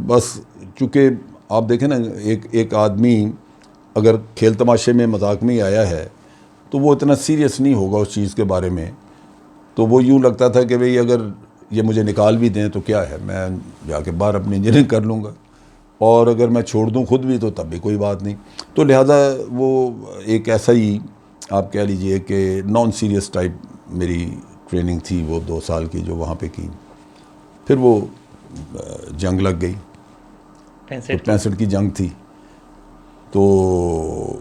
بس چونکہ آپ دیکھیں نا ایک آدمی اگر کھیل تماشے میں مذاق میں ہی آیا ہے تو وہ اتنا سیریس نہیں ہوگا اس چیز کے بارے میں. تو وہ یوں لگتا تھا کہ بھئی اگر یہ مجھے نکال بھی دیں تو کیا ہے, میں جا کے باہر اپنی انجینئرنگ کر لوں گا, اور اگر میں چھوڑ دوں خود بھی تو تب بھی کوئی بات نہیں. تو لہٰذا وہ ایک ایسا ہی آپ کہہ لیجئے کہ نان سیریس ٹائپ میری ٹریننگ تھی وہ 2 سال کی جو وہاں پہ کی. پھر وہ جنگ لگ گئی, تو 65 کی جنگ تھی, تو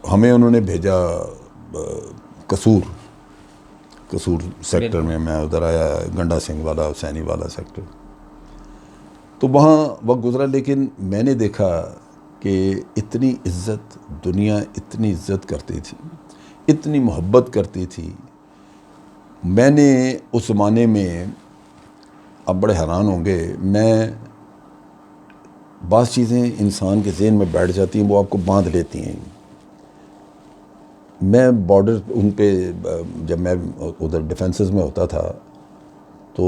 ہمیں انہوں نے بھیجا قصور سیکٹر میں ادھر آیا, گنڈا سنگھ والا, حسینی والا سیکٹر. تو وہاں وقت گزرا, لیکن میں نے دیکھا کہ اتنی عزت, دنیا اتنی عزت کرتی تھی, اتنی محبت کرتی تھی. میں نے اس زمانے میں, آپ بڑے حیران ہوں گے, میں بعض چیزیں انسان کے ذہن میں بیٹھ جاتی ہیں, وہ آپ کو باندھ لیتی ہیں. میں بارڈر ان پہ جب میں ادھر ڈیفینسز میں ہوتا تھا تو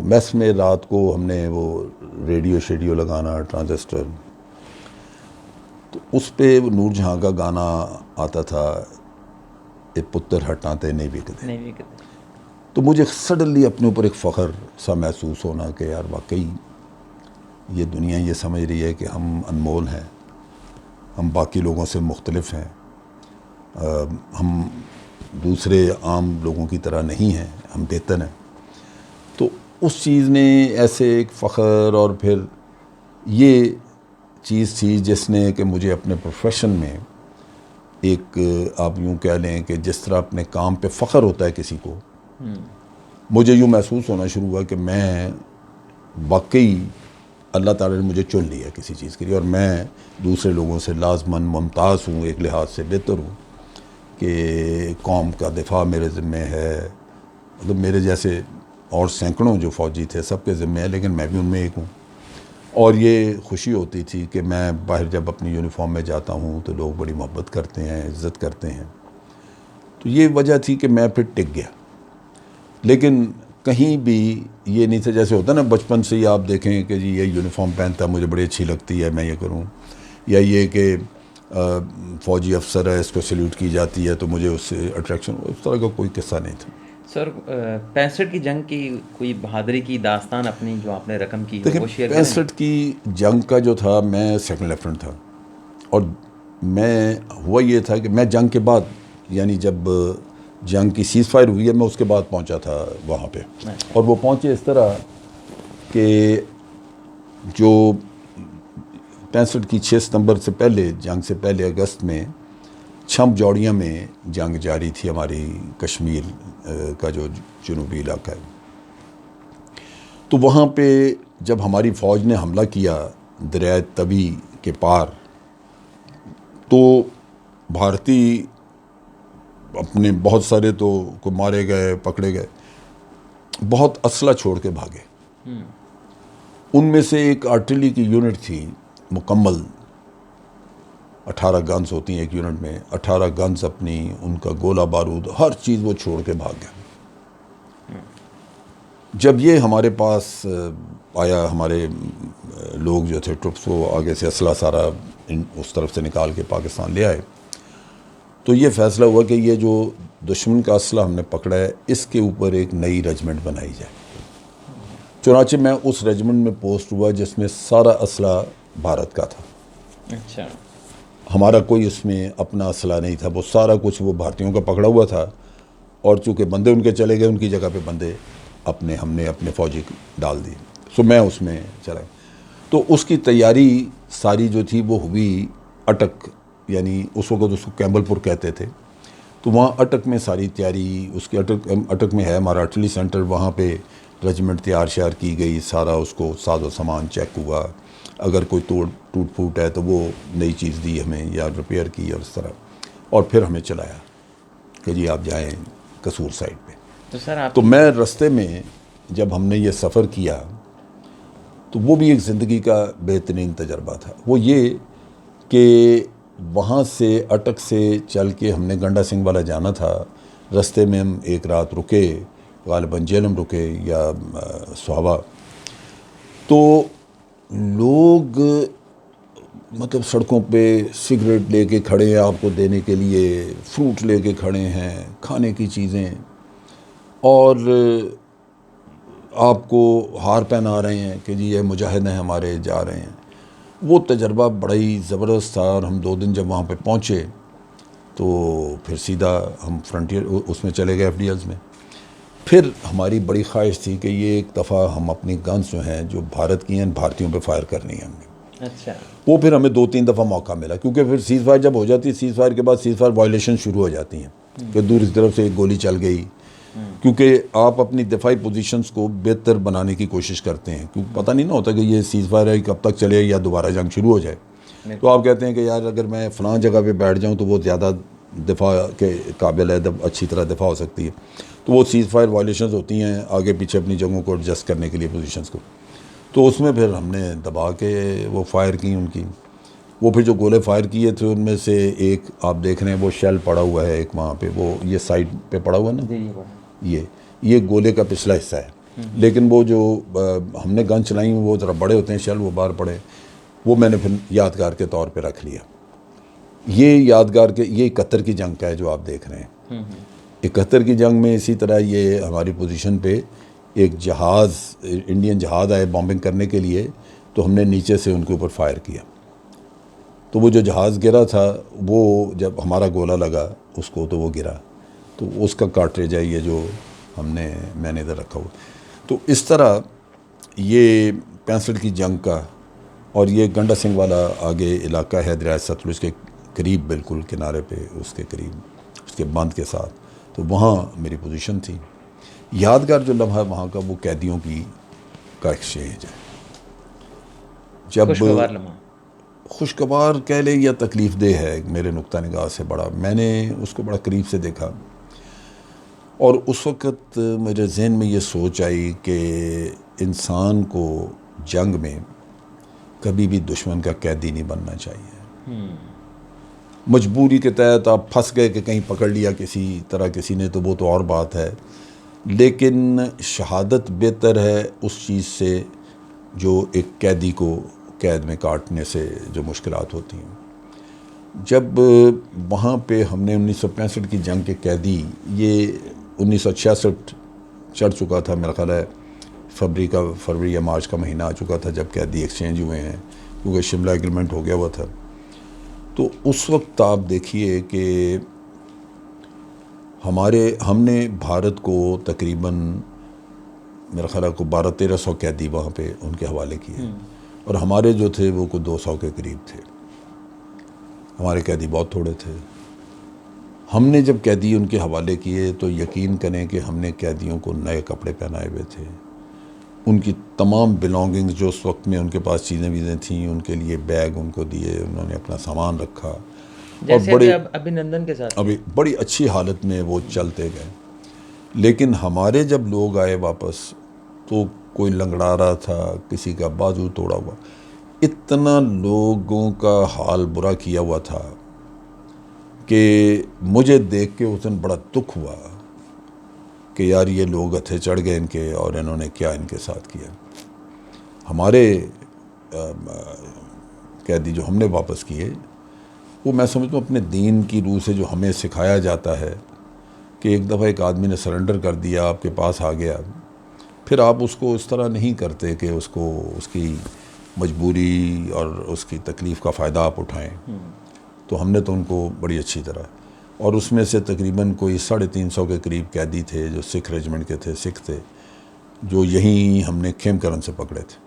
میس میں رات کو ہم نے وہ ریڈیو لگانا, ٹرانزسٹر, تو اس پہ نور جہاں کا گانا آتا تھا, اے پتر ہٹاتے نہیں بکتے. تو مجھے سڈنلی اپنے اوپر ایک فخر سا محسوس ہونا کہ یار واقعی یہ دنیا یہ سمجھ رہی ہے کہ ہم انمول ہیں, ہم باقی لوگوں سے مختلف ہیں, ہم دوسرے عام لوگوں کی طرح نہیں ہیں, ہم بہتر ہیں. تو اس چیز نے ایسے ایک فخر, اور پھر یہ چیز تھی جس نے کہ مجھے اپنے پروفیشن میں ایک, آپ یوں کہہ لیں کہ جس طرح اپنے کام پہ فخر ہوتا ہے کسی کو, مجھے یوں محسوس ہونا شروع ہوا کہ میں واقعی اللہ تعالی نے مجھے چن لیا کسی چیز کے لیے, اور میں دوسرے لوگوں سے لازماً ممتاز ہوں, ایک لحاظ سے بہتر ہوں کہ قوم کا دفاع میرے ذمہ ہے. مطلب میرے جیسے اور سینکڑوں جو فوجی تھے سب کے ذمہ ہے, لیکن میں بھی ان میں ایک ہوں. اور یہ خوشی ہوتی تھی کہ میں باہر جب اپنی یونیفارم میں جاتا ہوں تو لوگ بڑی محبت کرتے ہیں, عزت کرتے ہیں. تو یہ وجہ تھی کہ میں پھر ٹک گیا. لیکن کہیں بھی یہ نہیں تھا, جیسے ہوتا نا بچپن سے ہی آپ دیکھیں کہ جی یہ یونیفارم پہنتا مجھے بڑی اچھی لگتی ہے, میں یہ کروں, یا یہ کہ فوجی افسر ہے اس کو سیلیوٹ کی جاتی ہے تو مجھے اس سے اٹریکشن, اس طرح کا کوئی قصہ نہیں تھا. سر 65 کی جنگ کی کوئی بہادری کی داستان اپنی جو آپ نے رقم کی ہو دیکھیں وہ شیئر کریں. 65 کی جنگ کا جو تھا, میں سیکنڈ لیفٹنٹ تھا, اور میں ہوا یہ تھا کہ میں جنگ کے بعد, یعنی جب جنگ کی سیز فائر ہوئی ہے, میں اس کے بعد پہنچا تھا وہاں پہ. اور وہ پہنچے اس طرح کہ جو 65 کی 6 ستمبر سے پہلے, جنگ سے پہلے اگست میں چھمپ جوڑیاں میں جنگ جاری تھی ہماری کشمیر کا جو جنوبی علاقہ ہے. تو وہاں پہ جب ہماری فوج نے حملہ کیا دریائے تبی کے پار, تو بھارتی اپنے بہت سارے تو کو مارے گئے, پکڑے گئے, بہت اسلحہ چھوڑ کے بھاگے. ان میں سے ایک آرٹلری کی یونٹ تھی مکمل, 18 گنز ہوتی ہیں ایک یونٹ میں, 18 گنز اپنی, ان کا گولہ بارود ہر چیز وہ چھوڑ کے بھاگ گیا. جب یہ ہمارے پاس آیا, ہمارے لوگ جو تھے ٹروپس, وہ آگے سے اسلحہ سارا اس طرف سے نکال کے پاکستان لے آئے, تو یہ فیصلہ ہوا کہ یہ جو دشمن کا اسلحہ ہم نے پکڑا ہے اس کے اوپر ایک نئی ریجمنٹ بنائی جائے. چنانچہ میں اس ریجمنٹ میں پوسٹ ہوا جس میں سارا اسلحہ بھارت کا تھا. اچھا. ہمارا کوئی اس میں اپنا اسلحہ نہیں تھا, وہ سارا کچھ وہ بھارتیوں کا پکڑا ہوا تھا, اور چونکہ بندے ان کے چلے گئے, ان کی جگہ پہ بندے اپنے ہم نے اپنے فوجی ڈال دی. سو میں اس میں چلا. تو اس کی تیاری ساری جو تھی وہ ہوئی اٹک, یعنی اس وقت اس کو کیمبل پور کہتے تھے. تو وہاں اٹک میں ساری تیاری, اس کے اٹک میں ہے ہمارا آرٹلری سینٹر, وہاں پہ ریجمنٹ تیار شیار کی گئی, سارا اس کو ساز و سامان چیک ہوا, اگر کوئی ٹوٹ پھوٹ ہے تو وہ نئی چیز دی ہمیں یا ریپیئر کی, اور اس طرح, اور پھر ہمیں چلایا کہ جی آپ جائیں قصور سائڈ پہ. تو سر آپ تو میں رستے میں جب ہم نے یہ سفر کیا تو وہ بھی ایک زندگی کا بہترین تجربہ تھا. وہ یہ کہ وہاں سے اٹک سے چل کے ہم نے گنڈا سنگھ والا جانا تھا. رستے میں ہم ایک رات رکے, غالباً جیلم رکے یا سہاوا. تو لوگ مطلب سڑکوں پہ سگریٹ لے کے کھڑے ہیں آپ کو دینے کے لیے، فروٹ لے کے کھڑے ہیں، کھانے کی چیزیں، اور آپ کو ہار پہنا رہے ہیں کہ جی یہ مجاہد ہیں ہمارے، جا رہے ہیں. وہ تجربہ بڑا ہی زبردست تھا. اور ہم 2 دن جب وہاں پہ پہنچے تو پھر سیدھا ہم فرنٹیئر اس میں چلے گئے، ایف ڈی ایلز میں. پھر ہماری بڑی خواہش تھی کہ یہ ایک دفعہ ہم اپنی گنز جو ہیں جو بھارت کی ہیں بھارتیوں پہ فائر کرنی ہے ہم نے. اچھا. وہ پھر ہمیں 2-3 دفعہ موقع ملا، کیونکہ پھر سیز فائر جب ہو جاتی ہے، سیز فائر کے بعد سیز فائر وائلیشن شروع ہو جاتی ہیں کہ دوسری طرف سے ایک گولی چل گئی، کیونکہ آپ اپنی دفاعی پوزیشنز کو بہتر بنانے کی کوشش کرتے ہیں، کیونکہ پتہ نہیں نہ ہوتا کہ یہ سیز فائر ہے کب تک چلے یا دوبارہ جنگ شروع ہو جائے. تو آپ کہتے ہیں کہ یار اگر میں فلاں جگہ پہ بیٹھ جاؤں تو وہ زیادہ دفاع کے قابل ہے، اچھی طرح دفاع ہو سکتی ہے. تو وہ سیز فائر وائلیشنز ہوتی ہیں آگے پیچھے اپنی جگہوں کو ایڈجسٹ کرنے کے لیے پوزیشنز کو. تو اس میں پھر ہم نے دبا کے وہ فائر کی ان کی. وہ پھر جو گولے فائر کیے تھے ان میں سے ایک آپ دیکھ رہے ہیں وہ شیل پڑا ہوا ہے ایک وہاں پہ، وہ یہ سائڈ پہ پڑا ہوا ہے نا، یہ گولے کا پچھلا حصہ ہے. لیکن وہ جو ہم نے گن چلائی وہ ذرا بڑے ہوتے ہیں شیل، وہ باہر پڑے، وہ میں نے پھر یادگار کے طور پہ رکھ لیا. یہ یادگار کے یہ 71 کی جنگ کا ہے جو آپ دیکھ رہے ہیں. 71 کی جنگ میں اسی طرح یہ ہماری پوزیشن پہ ایک جہاز، انڈین جہاز آئے بامبنگ کرنے کے لیے، تو ہم نے نیچے سے ان کے اوپر فائر کیا. تو وہ جو جہاز گرا تھا وہ جب ہمارا گولہ لگا اس کو تو وہ گرا، تو اس کا کارٹریج ہے یہ جو میں نے ادھر رکھا ہوا. تو اس طرح یہ 65 کی جنگ کا، اور یہ گنڈا سنگھ والا آگے علاقہ ہے دریائے ستلج کے قریب، بالکل کنارے پہ اس کے قریب، اس کے بند کے ساتھ. تو وہاں میری پوزیشن تھی. یادگار جو لمحہ وہاں کا وہ قیدیوں کا ایکسچینج ہے. جب خوشگوار لمحہ، خوشگوار کہہ لیں یا تکلیف دہ ہے میرے نقطہ نگاہ سے بڑا. میں نے اس کو بڑا قریب سے دیکھا، اور اس وقت میرے ذہن میں یہ سوچ آئی کہ انسان کو جنگ میں کبھی بھی دشمن کا قیدی نہیں بننا چاہیے. مجبوری کے تحت آپ پھنس گئے کہ کہیں پکڑ لیا کسی طرح کسی نے تو وہ تو اور بات ہے، لیکن شہادت بہتر ہے اس چیز سے جو ایک قیدی کو قید میں کاٹنے سے جو مشکلات ہوتی ہیں. جب وہاں پہ ہم نے 1965 کی جنگ کے قیدی، یہ 1966 چڑھ چکا تھا میرا خیال ہے، فروری یا مارچ کا مہینہ آ چکا تھا جب قیدی ایکسچینج ہوئے ہیں، کیونکہ شملہ ایگریمنٹ ہو گیا ہوا تھا. تو اس وقت آپ دیکھیے کہ ہم نے بھارت کو تقریباً میرا خیال ہے کو 1200-1300 قیدی وہاں پہ ان کے حوالے کیے، اور ہمارے جو تھے وہ کوئی 200 کے قریب تھے. ہمارے قیدی بہت تھوڑے تھے. ہم نے جب قیدی ان کے حوالے کیے تو یقین کریں کہ ہم نے قیدیوں کو نئے کپڑے پہنائے ہوئے تھے. ان کی تمام بلانگنگز جو اس وقت میں ان کے پاس چیزیں ویزیں تھیں، ان کے لیے بیگ ان کو دیے، انہوں نے اپنا سامان رکھا، جیسے اور بڑے ابھینندن کے ساتھ ابھی بڑی اچھی حالت میں وہ چلتے گئے. لیکن ہمارے جب لوگ آئے واپس تو کوئی لنگڑا رہا تھا، کسی کا بازو توڑا ہوا، اتنا لوگوں کا حال برا کیا ہوا تھا کہ مجھے دیکھ کے اس دن بڑا دکھ ہوا کہ یار یہ لوگ ہتھے چڑھ گئے ان کے، اور انہوں نے کیا ان کے ساتھ کیا. ہمارے قیدی جو ہم نے واپس کیے وہ میں سمجھتا ہوں اپنے دین کی روح سے جو ہمیں سکھایا جاتا ہے کہ ایک دفعہ ایک آدمی نے سرنڈر کر دیا، آپ کے پاس آ گیا، پھر آپ اس کو اس طرح نہیں کرتے کہ اس کو اس کی مجبوری اور اس کی تکلیف کا فائدہ آپ اٹھائیں. تو ہم نے تو ان کو بڑی اچھی طرح، اور اس میں سے تقریباً کوئی 350 کے قریب قیدی تھے جو سکھ ریجمنٹ کے تھے، سکھ تھے، جو یہیں ہم نے کھیم کرن سے پکڑے تھے.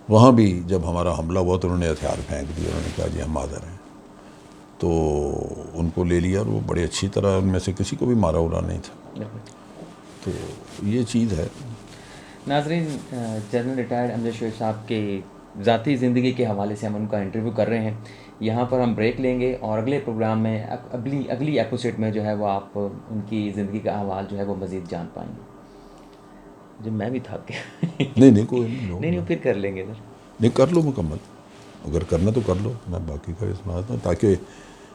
وہاں بھی جب ہمارا حملہ ہوا تو انہوں نے ہتھیار پھینک دیے، انہوں نے کہا جی ہم معذر ہیں. تو ان کو لے لیا، اور وہ بڑے اچھی طرح، ان میں سے کسی کو بھی مارا اڑا نہیں تھا. تو یہ چیز ہے. ناظرین، جنرل ریٹائرڈ امجد شعیب صاحب کے ذاتی زندگی کے حوالے سے ہم ان کا انٹرویو کر رہے ہیں. یہاں پر ہم بریک لیں گے، اور اگلے پروگرام میں اگلی ایپیسوڈ میں جو ہے وہ آپ ان کی زندگی کا احوال جو ہے وہ مزید جان پائیں گے. جب میں بھی تھک گیا. نہیں کوئی نہیں پھر کر لیں گے سر. نہیں کر لو مکمل، اگر کرنا تو کر لو، میں باقی کا سناتا ہوں تاکہ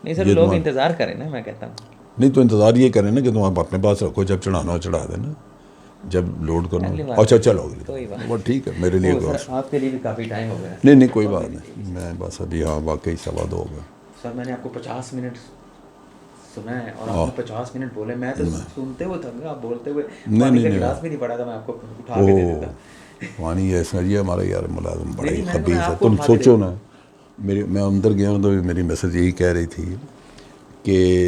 نہیں سر لوگ انتظار کریں نا، میں کہتا ہوں. نہیں تو انتظار یہ کریں نا کہ تم آپ اپنے پاس رکھو، جب چڑھانا ہو چڑھا دینا. جب لوڈ اگلی کرنا بار اچھا چلو کوئی بات وہ ٹھیک ہے میرے لیے وہ کوئی سر آپ کے لیے بھی کافی ٹائم ہو گیا نہیں کوئی بات نہیں میں بس ابھی ہاں واقعی 2:15 ہو گیا سر میں نے آپ کو 50 منٹ سنا ہے اور آپ نے 50 منٹ بولے میں تو سنتے ہوئے تھک گیا آپ بولتے ہوئے پانی کا گلاس بھی نہیں پڑا تھا میں آپ کو اٹھا کے دے دیتا پانی ایسا یہ ہمارا یار ملازم بڑا ہی نہیں میں نے خبیث ہے آپ کو تم اٹھا کے دے سوچو دوں نا میں اندر گیا ہوں تو میری میسج یہی کہہ رہی تھی کہ